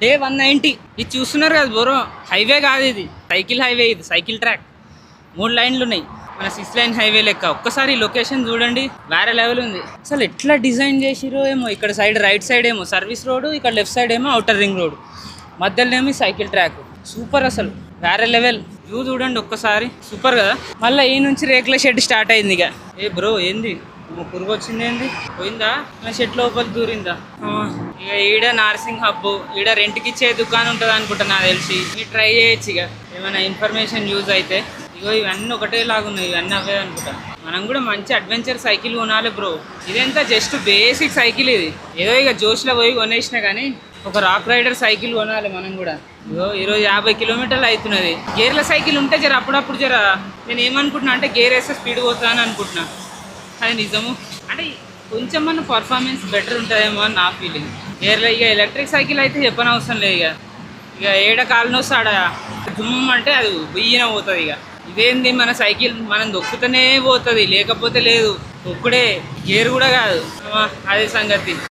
Day 190. ఇది చూస్తున్నారు కదా బ్రో, హైవే కాదు ఇది, సైకిల్ హైవే. ఇది సైకిల్ ట్రాక్, 3 లైన్లు ఉన్నాయి. మన 6 లైన్ హైవే లెక్క. ఒక్కసారి లొకేషన్ చూడండి, వేరే లెవెల్ ఉంది. అసలు ఎట్లా డిజైన్ చేసిరో ఏమో. ఇక్కడ సైడ్ రైట్ సైడ్ ఏమో సర్వీస్ రోడ్, ఇక్కడ లెఫ్ట్ సైడ్ ఏమో అవుటర్ రింగ్ రోడ్, మధ్యలో ఏమో సైకిల్ ట్రాక్. సూపర్, అసలు వేరే లెవెల్. వ్యూ చూడండి ఒక్కసారి, సూపర్ కదా. మళ్ళీ ఈ నుంచి రేకుల షెడ్ స్టార్ట్ అయింది. ఇక ఏ బ్రో ఏంది, పురుగు వచ్చింది ఏంది, పోయిందా నా షెడ్ లోపల దూరిందా? ఇక ఈడ నార్సింగ్ హబ్, ఈడ రెంట్కి ఇచ్చే దుకాణం ఉంటుంది అనుకుంటా నాకు తెలిసి. మీరు ట్రై చేయొచ్చు ఇక, ఏమైనా ఇన్ఫర్మేషన్ యూజ్ అయితే. ఇగో ఇవన్నీ ఒకటే లాగున్నాయి, ఇవన్నీ అవే అనుకుంటా. మనం కూడా మంచి అడ్వెంచర్ సైకిల్ కొనాలి బ్రో. ఇదంతా జస్ట్ బేసిక్ సైకిల్ ఇది. ఏదో ఇక జోష్లో పోయి కొనేసిన కానీ ఒక రాక్ రైడర్ సైకిల్ కొనాలి మనం కూడా. ఇగో ఈరోజు 50 కిలోమీటర్లు అవుతున్నది. గేర్ల సైకిల్ ఉంటే జర అప్పుడప్పుడు జర నేను ఏమనుకుంటున్నా అంటే గేర్ వేస్తే స్పీడ్ పోతుందని అనుకుంటున్నా. అది నిజము అంటే కొంచెం మన పర్ఫార్మెన్స్ బెటర్ ఉంటుందేమో అని నా ఫీలింగ్. గేర్లో ఇక ఎలక్ట్రిక్ సైకిల్ అయితే చెప్పనవసరం లేదు. ఇక ఏడ కాలు నొస్తాడ జుమ్ అంటే అది బియ్యన పోతుంది. ఇక ఇదేంది మన సైకిల్ మనం దొక్కుతూనే పోతుంది, లేకపోతే లేదు. ఒక్కడే గేర్ కూడా కాదు. అదే సంగతి.